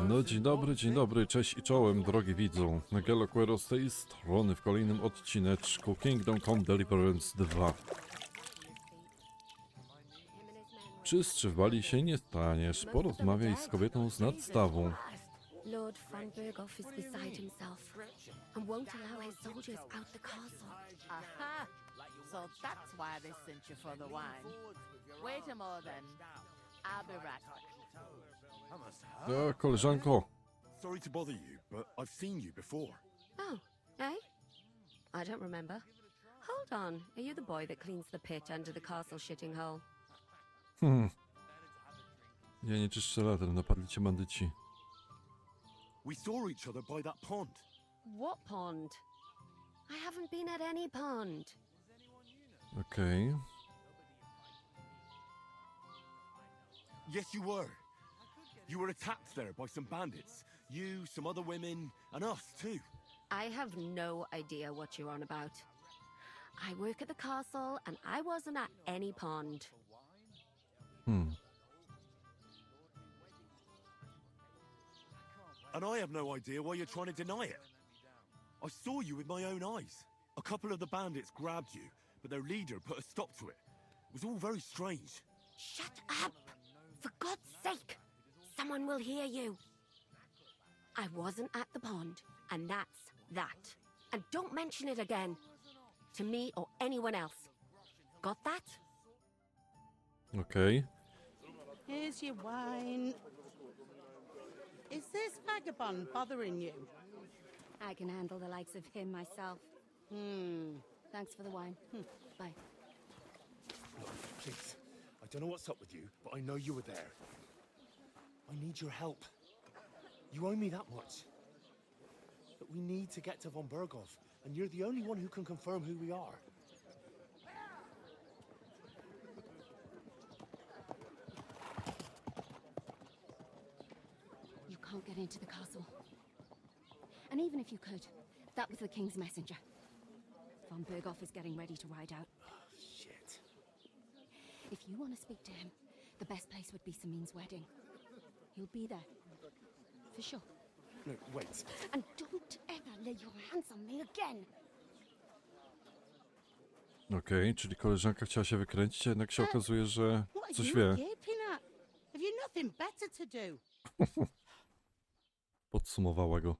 No dzień dobry, cześć i czołem, drogi widzu. NgeloQuerro z tej strony w kolejnym odcineczku Kingdom Come Deliverance 2. Przystrzywali się nie staniesz, porozmawiaj z kobietą z nadstawą. Lord von Berghoff is beside himself and won't allow his soldiers out the castle. Aha! So that's why they sent you for the wine. Wait a moment then. I'll be right back. Koleżanko, Sorry to bother you, but I've seen you before. Oh, eh? I don't remember. Hold on, are you the boy that cleans the pit under the castle shitting hole? ja nie czyszczę latem, napadli cię bandyci. We saw each other by that pond. What pond? I haven't been at any pond. Okej. Yes, you were. You were attacked there by some bandits. You, some other women, and us too. I have no idea what you're on about. I work at the castle and I wasn't at any pond. And I have no idea why you're trying to deny it. I saw you with my own eyes. A couple of the bandits grabbed you, but their leader put a stop to it. It was all very strange. Shut up! For God's sake! Someone will hear you. I wasn't at the pond, and that's that. And don't mention it again. To me or anyone else. Got that? Okej. Here's your wine. Is this vagabond bothering you? I can handle the likes of him myself. Thanks for the wine. Bye. Please, I don't know what's up with you, but I know you were there. I need your help. You owe me that much. But we need to get to von Berghoff, and you're the only one who can confirm who we are. You can't get into the castle. And even if you could, that was the king's messenger. Von Berghoff is getting ready to ride out. Shit. If you want to speak to him, the best place would be Samin's wedding. He'll be there. For sure. No, wait. And don't ever lay your hands on me again. Okej, czyli koleżanka chciała się wykręcić, a jednak się okazuje, że What are coś you wie. gaping at? Have you nothing better to do? Podsumowała go.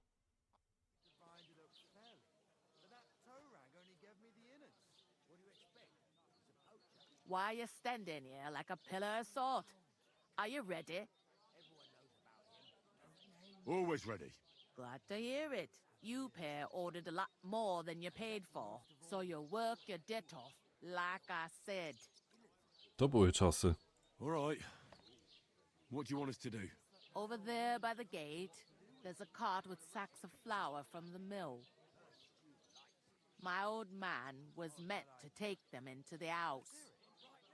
Why are you standing here like a pillar of salt? Are you ready? Always ready. Glad to hear it. You pair ordered a lot more than you paid for, so you work your debt off, like I said. To były czasy. All right. What do you want us to do? Over there by the gate, there's a cart with sacks of flour from the mill. My old man was meant to take them into the house,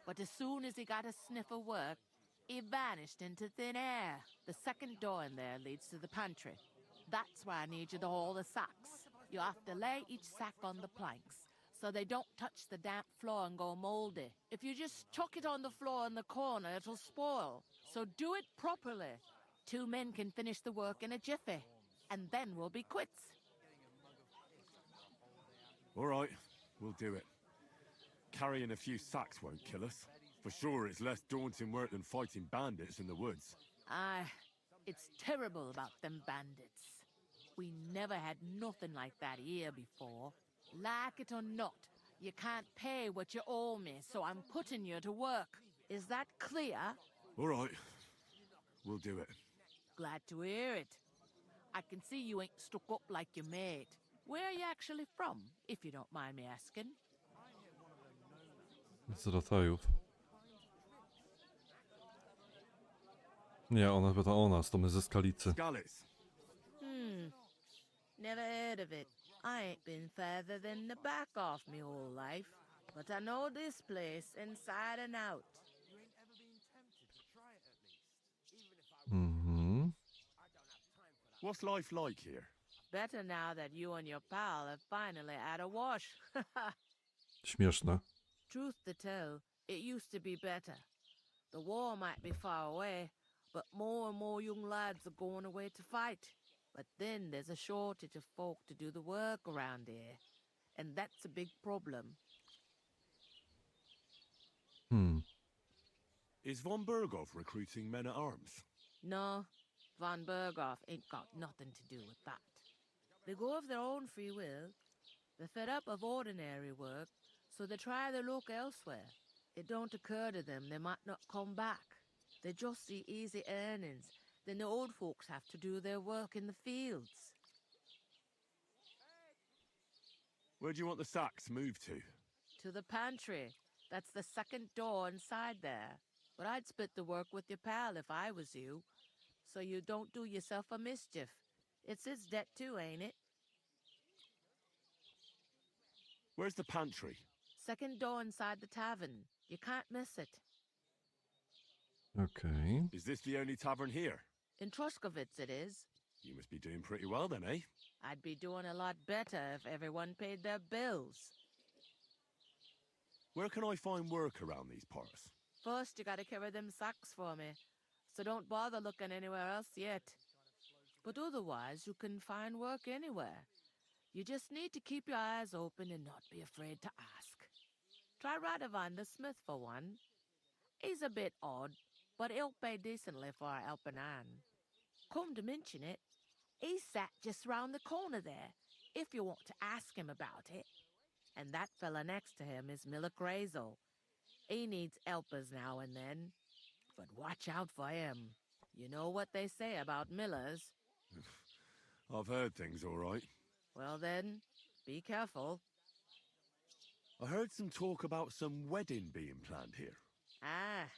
but as soon as he got a sniff of work, he vanished into thin air. The second door in there leads to the pantry. That's why I need you to haul the sacks. You have to lay each sack on the planks so they don't touch the damp floor and go moldy. If you just chuck it on the floor in the corner, it'll spoil. So do it properly. 2 men can finish the work in a jiffy, and then we'll be quits. All right, we'll do it. Carrying a few sacks won't kill us. For sure, it's less daunting work than fighting bandits in the woods. Aye, it's terrible about them bandits. We never had nothing like that here before. Like it or not, you can't pay what you owe me, so I'm putting you to work. Is that clear? All right, we'll do it. Glad to hear it. I can see you ain't stuck up like your mate. Where are you actually from, if you don't mind me asking? Z Rotajów. Nie, ona pyta o nas, to my ze Skalicy. Skalitz. Never heard of it. I ain't been further than the back off me whole life. But I know this place inside and out. What's life like here? Better now that you and your pal have finally had a wash. Śmieszne. Truth to tell, it used to be better. The war might be far away, but more and more young lads are going away to fight. But then there's a shortage of folk to do the work around here, and that's a big problem. Is von Berghoff recruiting men at arms? No, Von Berghoff ain't got nothing to do with that. They go of their own free will. They're fed up of ordinary work, so they try their luck elsewhere. It don't occur to them they might not come back. They just see easy earnings. Then the old folks have to do their work in the fields. Where do you want the sacks moved to? To the pantry. That's the second door inside there. But I'd split the work with your pal if I was you, so you don't do yourself a mischief. It's his debt too, ain't it? Where's the pantry? Second door inside the tavern. You can't miss it. Okej. Is this the only tavern here? In Truskovitz it is. You must be doing pretty well then, eh? I'd be doing a lot better if everyone paid their bills. Where can I find work around these parts? First, you gotta carry them sacks for me, so don't bother looking anywhere else yet. But otherwise, you can find work anywhere. You just need to keep your eyes open and not be afraid to ask. Try Radovan the smith for one. He's a bit odd, but he'll pay decently for a helping hand. Come to mention it, he's sat just round the corner there, if you want to ask him about it. And that fella next to him is Miller Crazel. He needs helpers now and then, but watch out for him. You know what they say about Millers. I've heard things all right. Well then, be careful. I heard some talk about some wedding being planned here. Ah,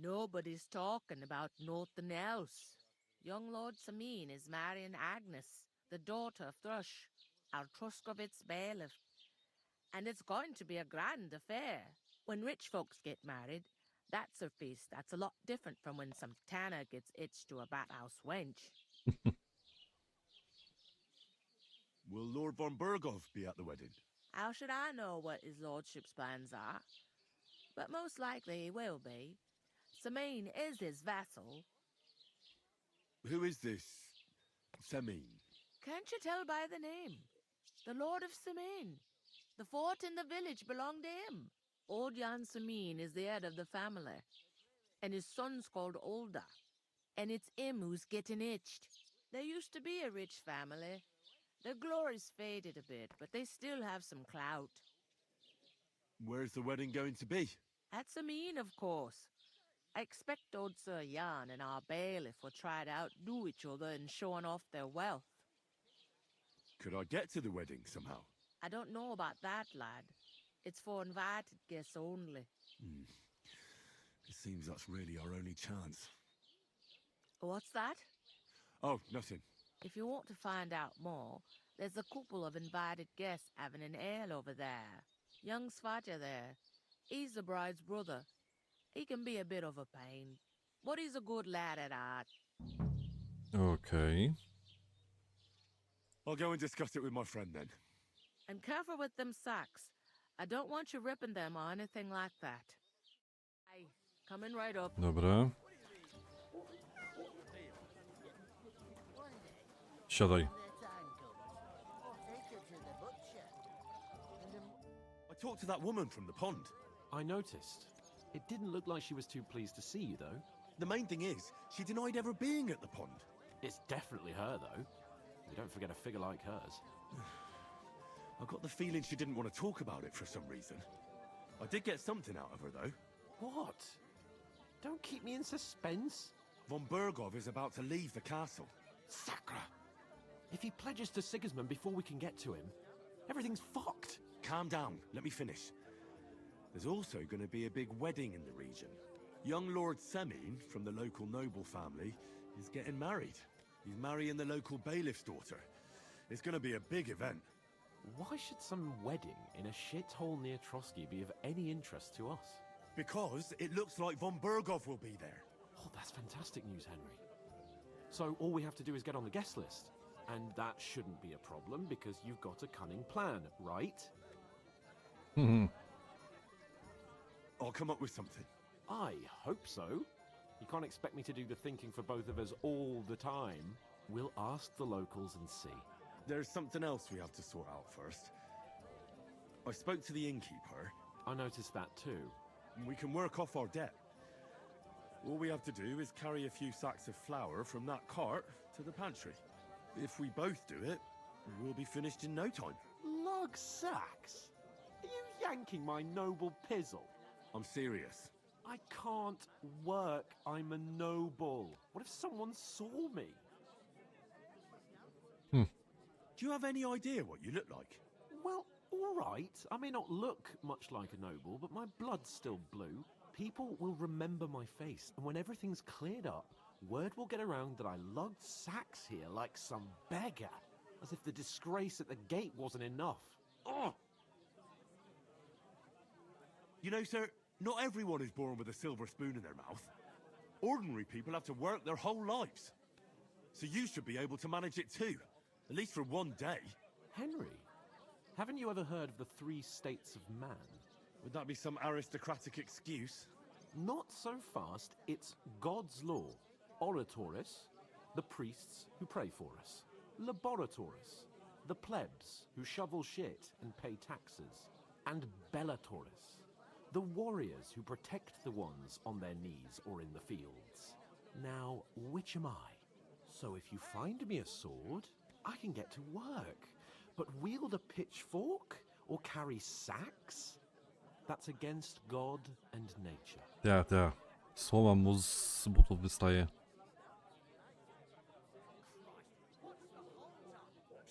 nobody's talking about nothing else. Young Lord Samin is marrying Agnes, the daughter of Thrush, our Truskovitz bailiff. And it's going to be a grand affair. When rich folks get married, that's a feast that's a lot different from when some tanner gets hitched to a bat-house wench. Will Lord von Berghoff be at the wedding? How should I know what his lordship's plans are? But most likely he will be. Samin is his vassal. Who is this Semin? Can't you tell by the name? The Lord of Samin. The fort in the village belonged to him. Old Jan Samin is the head of the family, and his son's called Olda, and it's him who's getting itched. There used to be a rich family. Their glory's faded a bit, but they still have some clout. Where's the wedding going to be? At Samin, of course. I expect old Sir Jan and our bailiff will try to outdo each other in showing off their wealth. Could I get to the wedding somehow? I don't know about that, lad. It's for invited guests only. It seems that's really our only chance. What's that? Oh, nothing. If you want to find out more, there's a couple of invited guests having an ale over there. Young Svaja there. He's the bride's brother. He can be a bit of a pain, but he's a good lad at heart. Okej. I'll go and discuss it with my friend then. And careful with them sacks. I don't want you ripping them or anything like that. Aye, coming right up. Dobra. Siadaj. I talked to that woman from the pond. I noticed. It didn't look like she was too pleased to see you, though. The main thing is, she denied ever being at the pond. It's definitely her, though. You don't forget a figure like hers. I got the feeling she didn't want to talk about it for some reason. I did get something out of her, though. What? Don't keep me in suspense. Von Berghoff is about to leave the castle. Sacra! If he pledges to Sigismund before we can get to him, everything's fucked. Calm down, let me finish. There's also going to be a big wedding in the region. Young Lord Semin, from the local noble family, is getting married. He's marrying the local bailiff's daughter. It's going to be a big event. Why should some wedding in a shithole near Trotsky be of any interest to us? Because it looks like von Berghoff will be there. Oh, that's fantastic news, Henry. So all we have to do is get on the guest list. And that shouldn't be a problem because you've got a cunning plan, right? I'll come up with something. I hope so. You can't expect me to do the thinking for both of us all the time. We'll ask the locals and see. There's something else we have to sort out first. I spoke to the innkeeper. I noticed that too. And we can work off our debt. All we have to do is carry a few sacks of flour from that cart to the pantry. If we both do it, we'll be finished in no time. Lug sacks? Are you yanking my noble pizzle? I'm serious. I can't work. I'm a noble. What if someone saw me? Do you have any idea what you look like? Well, all right. I may not look much like a noble, but my blood's still blue. People will remember my face, and when everything's cleared up, word will get around that I lugged sacks here like some beggar, as if the disgrace at the gate wasn't enough. Ugh! You know, sir, not everyone is born with a silver spoon in their mouth. Ordinary people have to work their whole lives. So you should be able to manage it too, at least for one day. Henry, haven't you ever heard of the 3 states of man? Would that be some aristocratic excuse? Not so fast. It's God's law. Oratoris, the priests who pray for us. Laboratoris, the plebs who shovel shit and pay taxes. And Bellatoris, the warriors who protect the ones on their knees or in the fields. Now, which am I? So if you find me a sword, I can get to work. But wield a pitchfork or carry sacks? That's against God and nature. Tak. Słoma mu z butów wystaje.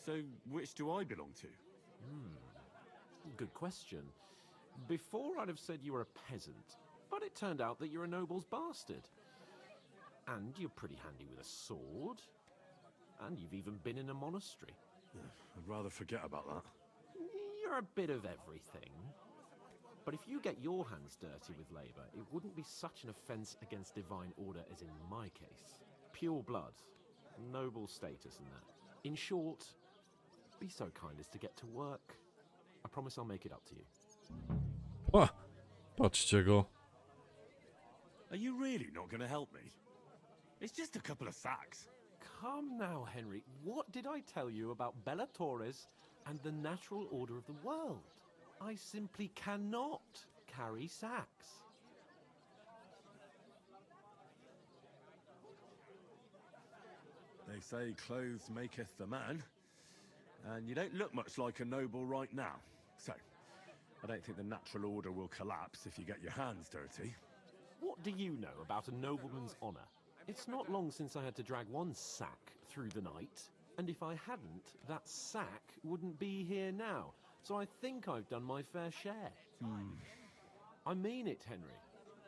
So, which do I belong to? Good question. Before I'd have said you were a peasant, but it turned out that you're a noble's bastard. And you're pretty handy with a sword. And you've even been in a monastery. I'd rather forget about that. You're a bit of everything. But if you get your hands dirty with labour, it wouldn't be such an offence against divine order as in my case. Pure blood, noble status and that. In short, be so kind as to get to work. I promise I'll make it up to you. Patrzcie go. Are you really not going to help me? It's just a couple of sacks. Come now, Henry. What did I tell you about Bellatoris and the natural order of the world? I simply cannot carry sacks. They say clothes maketh the man, and you don't look much like a noble right now. So, I don't think the natural order will collapse if you get your hands dirty. What do you know about a nobleman's honour? It's not long since I had to drag one sack through the night, and if I hadn't, that sack wouldn't be here now. So I think I've done my fair share. I mean it, Henry.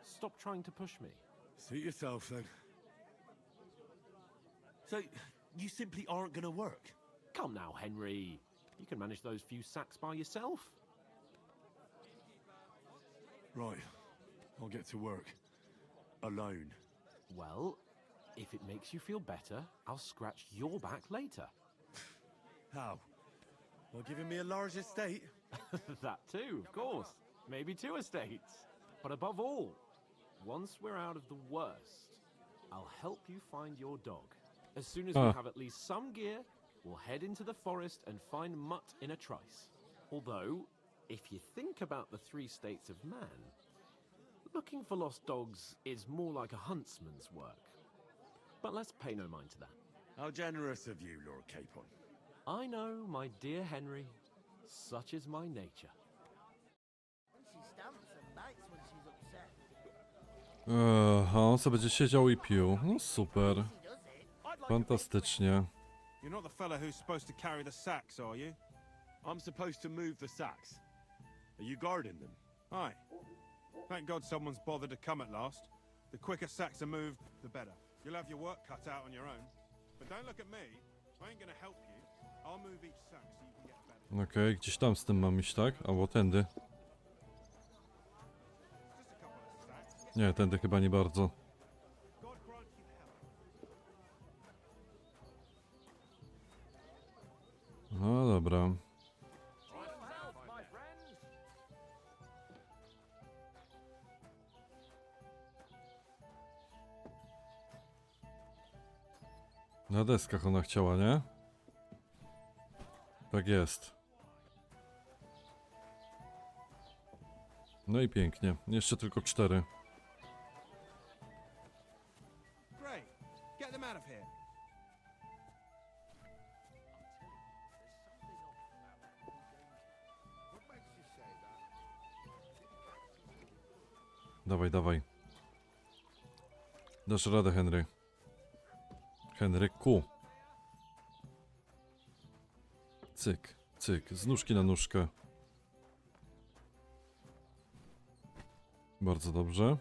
Stop trying to push me. Suit yourself, then. So, you simply aren't going to work? Come now, Henry. You can manage those few sacks by yourself. Right. I'll get to work. Alone. Well, if it makes you feel better, I'll scratch your back later. How? By giving me a large estate? That too, of course. Maybe 2 estates. But above all, once we're out of the worst, I'll help you find your dog. As soon as we have at least some gear, we'll head into the forest and find Mutt in a trice. Although, if you think about the 3 states of man, looking for lost dogs is more like a huntsman's work. But let's pay no mind to that. How generous of you, Lord Capon. I know, my dear Henry. Such is my nature. She stamps and bites when she's upset. A on sobie będzie siedział i pił. No super. She does it. Fantastycznie. You're not the fella who's supposed to carry the sacks, are you? I'm supposed to move the sacks. Are you guarding them? Aye. Thank God someone's bothered to come at last. The quicker sacks are moved, the better. You'll have your work cut out on your own. But don't look at me. I ain't gonna help you. I'll move each sack so you can get better. Okej, gdzieś tam z tym mam iść, tak? Albo tędy. Just a couple of sacks. Nie, tędy chyba nie bardzo. God grant you help. No dobra. Na deskach ona chciała, nie? Tak jest. No i pięknie. Jeszcze tylko 4. Great. Get them out of here. Dawaj, dawaj. Dasz radę, Henry. Henryku. Cyk, cyk. Z nóżki na nóżkę. Bardzo dobrze.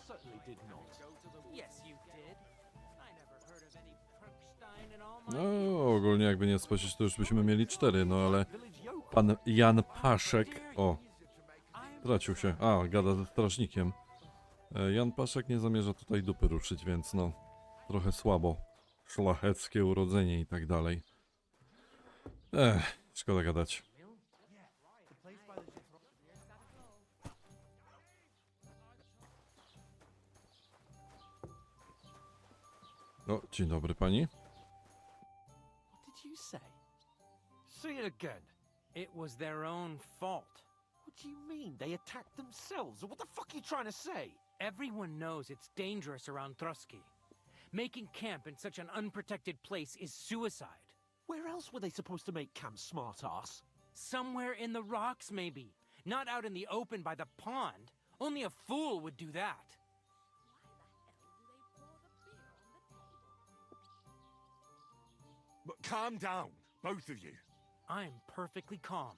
Certainly did not. Yes, you did. I never heard of any Perkstein in all my No, ogólnie jakby nie spojrzeć, to już byśmy mieli 4, no ale Village yokel. pan Jan Paszek, o, tracił się, gada ze strażnikiem. Jan Paszek nie zamierza tutaj dupy ruszyć, więc no, trochę słabo. Szlacheckie urodzenie i tak dalej. Szkoda gadać. O, dzień dobry pani. What did you say? Say it again. It was their own fault. What do you mean? They attacked themselves? What the fuck are you trying to say? Everyone knows it's dangerous around Truski. Making camp in such an unprotected place is suicide. Where else were they supposed to make camp, smartass? Somewhere in the rocks, maybe. Not out in the open by the pond. Only a fool would do that. But calm down, both of you. I'm perfectly calm.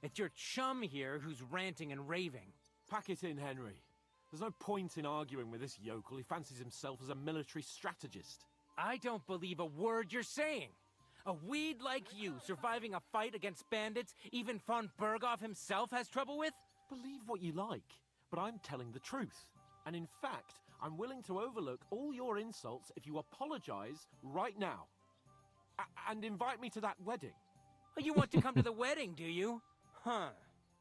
It's your chum here who's ranting and raving. Pack it in, Henry. There's no point in arguing with this yokel. He fancies himself as a military strategist. I don't believe a word you're saying. A weed like you surviving a fight against bandits even von Berghoff himself has trouble with? Believe what you like, but I'm telling the truth. And in fact, I'm willing to overlook all your insults if you apologize right now. And invite me to that wedding. Oh, you want to come to the wedding, do you? Huh.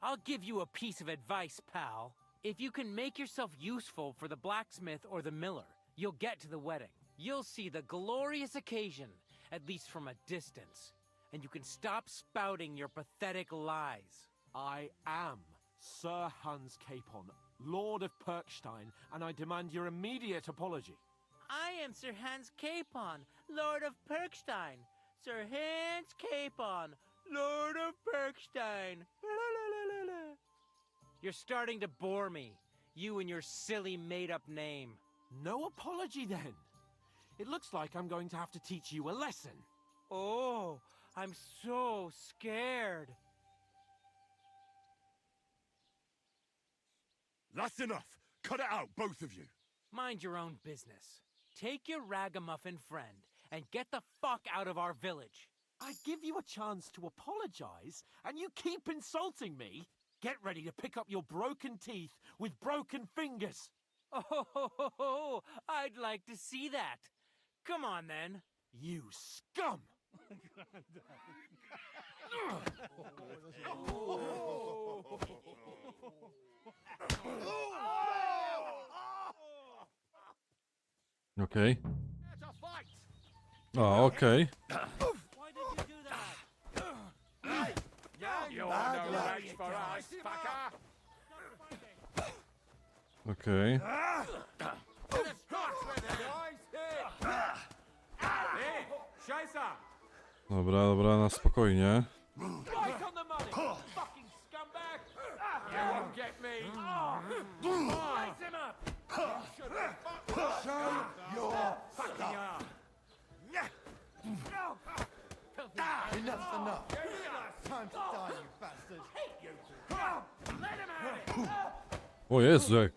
I'll give you a piece of advice, pal. If you can make yourself useful for the blacksmith or the miller, you'll get to the wedding. You'll see the glorious occasion, at least from a distance. And you can stop spouting your pathetic lies. I am Sir Hans Capon, Lord of Perkstein, and I demand your immediate apology. I am Sir Hans Capon, Lord of Perkstein. Sir Hans Capon, Lord of Perkstein. You're starting to bore me, you and your silly made-up name. No apology, then. It looks like I'm going to have to teach you a lesson. Oh, I'm so scared. That's enough. Cut it out, both of you. Mind your own business. Take your ragamuffin friend and get the fuck out of our village. I give you a chance to apologize, and you keep insulting me. Get ready to pick up your broken teeth with broken fingers. Oh, I'd like to see that. Come on, then. You scum! Okej. A, okej. Why did you do that? Okej. Dobra, dobra, na spokojnie. Right on the money, fucking scumbag! You won't get me! Raise him up! Show your fucking arm. Enough's enough. Time to die, you bastard. Let him have it! O Jezu, jak...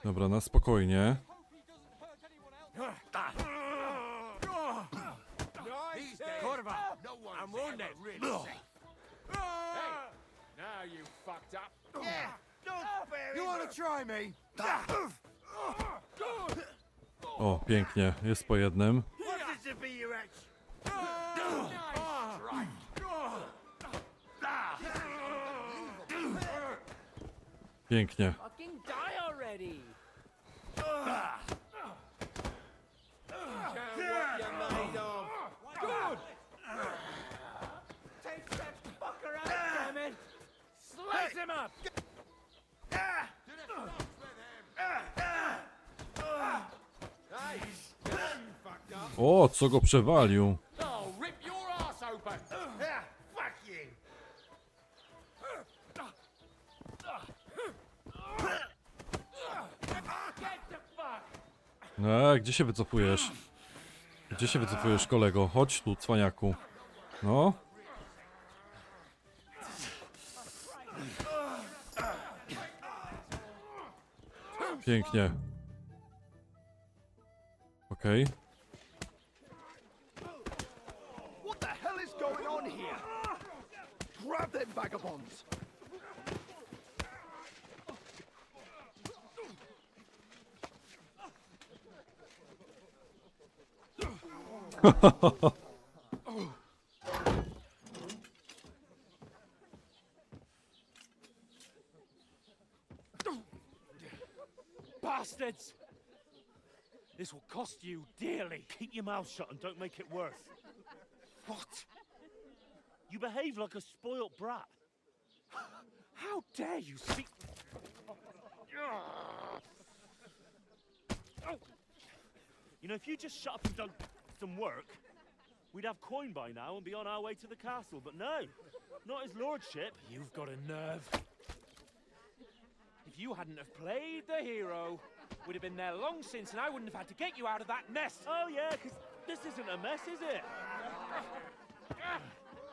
Dobra, na spokojnie. Corva, I'm wounded. Hey, now you fucked up. Yeah, you want to try me? O, pięknie, jest po jednym. What is to be your ex? Pięknie. Fucking die already! Take that fucker out, damn it! Slice him up! O, co go przewalił? Oh, rip your ass open! Fuck you! Get the fuck! Gdzie się wycofujesz? Gdzie się wycofujesz, kolego? Chodź tu, cwaniaku. No. Pięknie. Okej. What the hell is going on here? Grab them vagabonds! Bastards! This will cost you dearly. Keep your mouth shut and don't make it worse. What? You behave like a spoilt brat. How dare you speak? You know, if you just shut up and done some work, we'd have coin by now and be on our way to the castle. But no, not his lordship. You've got a nerve. If you hadn't have played the hero, we'd have been there long since, and I wouldn't have had to get you out of that mess. Oh yeah, because this isn't a mess, is it?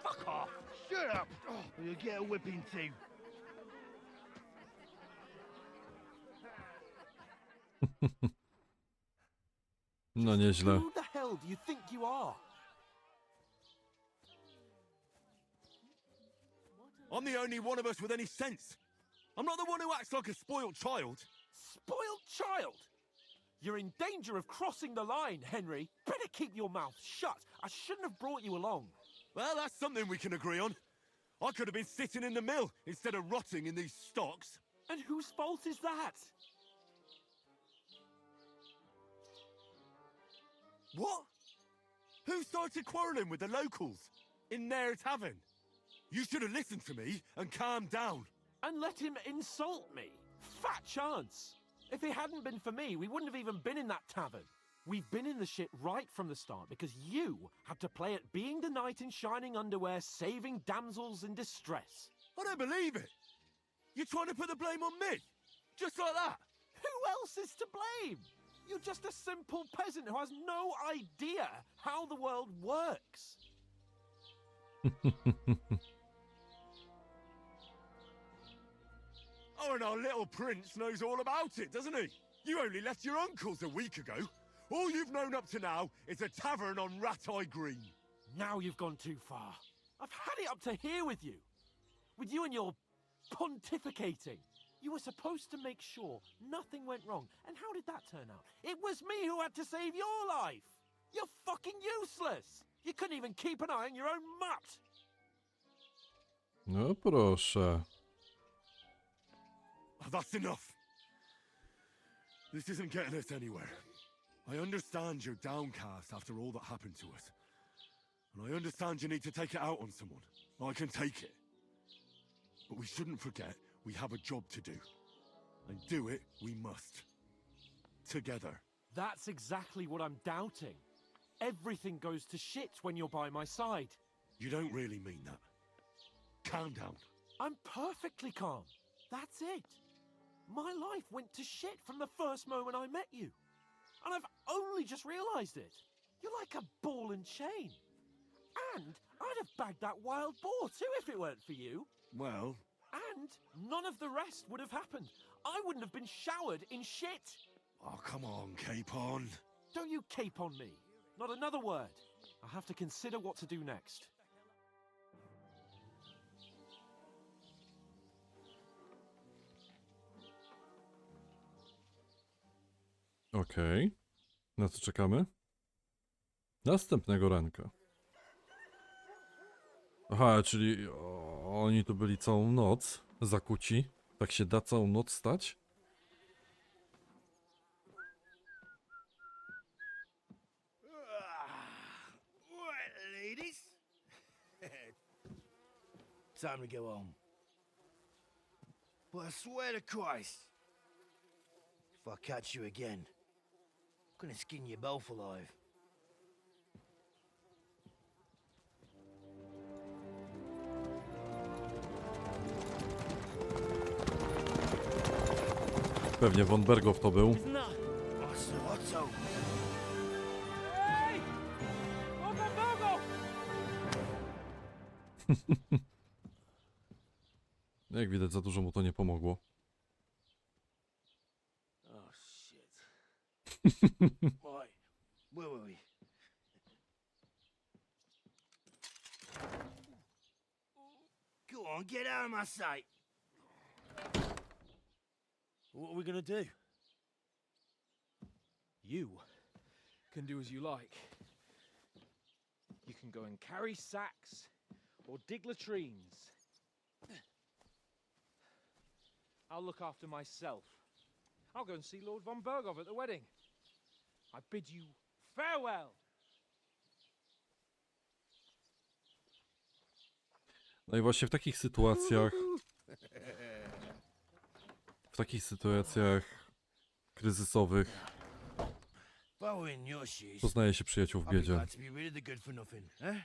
Fuck off! Shut up! Or you'll get a whipping too. No nieźle. Who the hell do you think you are? I'm the only one of us with any sense. I'm not the one who acts like a spoiled child. Spoiled child! You're in danger of crossing the line, Henry. Better keep your mouth shut. I shouldn't have brought you along. Well, that's something we can agree on. I could have been sitting in the mill instead of rotting in these stocks. And whose fault is that? What? Who started quarrelling with the locals in their tavern? You should have listened to me and calmed down. And let him insult me? Fat chance. If it hadn't been for me, we wouldn't have even been in that tavern. We've been in the shit right from the start because you had to play at being the knight in shining underwear, saving damsels in distress. I don't believe it. You're trying to put the blame on me? Just like that? Who else is to blame? You're just a simple peasant who has no idea how the world works. Oh, and our little prince knows all about it, doesn't he? You only left your uncle's a week ago. All you've known up to now is a tavern on Rat-Eye Green. Now you've gone too far. I've had it up to here with you. With you and your pontificating. You were supposed to make sure nothing went wrong. And how did that turn out? It was me who had to save your life. You're fucking useless. You couldn't even keep an eye on your own mutt. No proszę. Oh, that's enough. This isn't getting us anywhere. I understand you're downcast after all that happened to us. And I understand you need to take it out on someone. I can take it. But we shouldn't forget we have a job to do. And do it we must. Together. That's exactly what I'm doubting. Everything goes to shit when you're by my side. You don't really mean that. Calm down. I'm perfectly calm. That's it. My life went to shit from the first moment I met you. And I've only just realized it. You're like a ball and chain. And I'd have bagged that wild boar too if it weren't for you. Well, And none of the rest would have happened. I wouldn't have been showered in shit. oh, come on, Capon. Don't you cape on me. Not another word. I have to consider what to do next. Okej. Na co czekamy? Następnego ranka. Aha, czyli oni tu byli całą noc zakuci. Tak się da całą noc stać? Right, ladies. Time to go home. But I swear to Christ, if I catch you again, I'm gonna skin you both alive. Pewnie von Bergow to był. Otto. Hey! Bogo! Jak widać, za dużo mu to nie pomogło. Oh shit. Right, where were we? Go on, get out of my sight. What are we gonna do? You can do as you like. You can go and carry sacks or dig latrines. I'll look after myself. I'll go and see Lord von Berghoff at the wedding. I bid you farewell. No i właśnie w takich sytuacjach kryzysowych If I were in your shoes, poznaje się przyjaciół w I'd be biedzie. glad to be rid of the good for nothing, huh?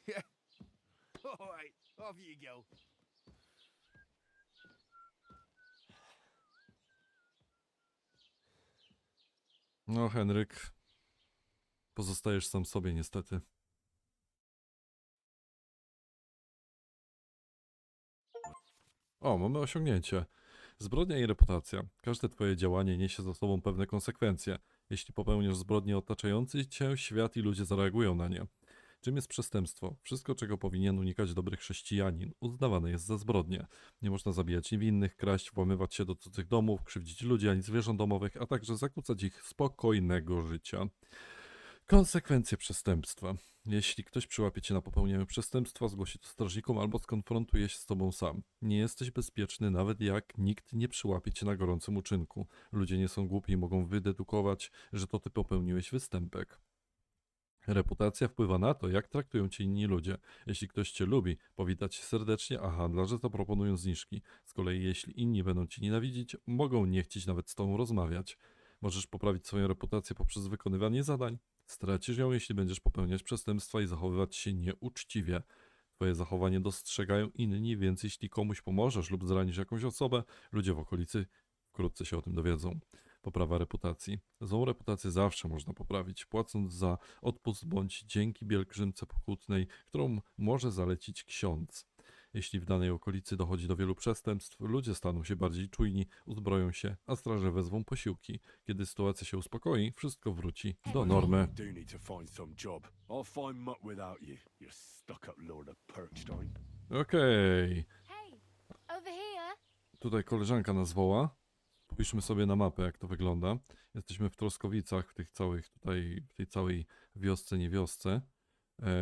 Yeah. All right, off you go. No, Henryk, pozostajesz sam sobie niestety. O, mamy osiągnięcie. Zbrodnia i reputacja. Każde twoje działanie niesie za sobą pewne konsekwencje. Jeśli popełnisz zbrodnię, otaczający cię świat i ludzie zareagują na nie. Czym jest przestępstwo? Wszystko, czego powinien unikać dobry chrześcijanin, uznawane jest za zbrodnię. Nie można zabijać niewinnych, kraść, włamywać się do cudzych domów, krzywdzić ludzi ani zwierząt domowych, a także zakłócać ich spokojnego życia. Konsekwencje przestępstwa. Jeśli ktoś przyłapie cię na popełnieniu przestępstwa, zgłosi to strażnikom albo skonfrontuje się z tobą sam. Nie jesteś bezpieczny, nawet jak nikt nie przyłapie cię na gorącym uczynku. Ludzie nie są głupi i mogą wydedukować, że to ty popełniłeś występek. Reputacja wpływa na to, jak traktują cię inni ludzie. Jeśli ktoś cię lubi, powita cię serdecznie, a handlarze zaproponują zniżki. Z kolei jeśli inni będą cię nienawidzić, mogą nie chcieć nawet z tobą rozmawiać. Możesz poprawić swoją reputację poprzez wykonywanie zadań. Stracisz ją, jeśli będziesz popełniać przestępstwa i zachowywać się nieuczciwie. Twoje zachowanie dostrzegają inni, więc jeśli komuś pomożesz lub zranisz jakąś osobę, ludzie w okolicy wkrótce się o tym dowiedzą. Poprawa reputacji. Złą reputację zawsze można poprawić, płacąc za odpust bądź dzięki pielgrzymce pokutnej, którą może zalecić ksiądz. Jeśli w danej okolicy dochodzi do wielu przestępstw, ludzie staną się bardziej czujni, uzbroją się, a straże wezwą posiłki. Kiedy sytuacja się uspokoi, wszystko wróci do normy. Do need to find some job. I'll find muck without you, you stuck-up lord of Perkstein. Okej. Hey, over here. Tutaj koleżanka nas woła. Popiszmy sobie na mapę, jak to wygląda. Jesteśmy w Troskowicach, w tej całej wiosce, niewiosce.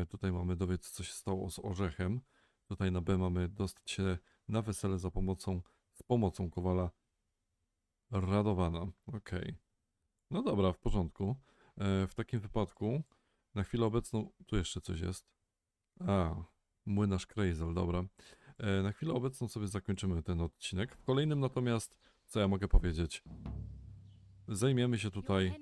Tutaj mamy dowiedzieć, co się stało z orzechem. Tutaj na B mamy dostać się na wesele z pomocą kowala Radowana. Okej. No dobra, w porządku. W takim wypadku na chwilę obecną... Tu jeszcze coś jest. Młynarz Krejzel, dobra. Na chwilę obecną sobie zakończymy ten odcinek. W kolejnym natomiast, co ja mogę powiedzieć? Zajmiemy się tutaj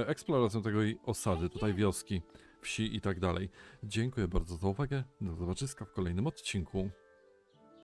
eksploracją tego i osady, tutaj wioski, wsi i tak dalej. Dziękuję bardzo za uwagę. Do zobaczyska w kolejnym odcinku.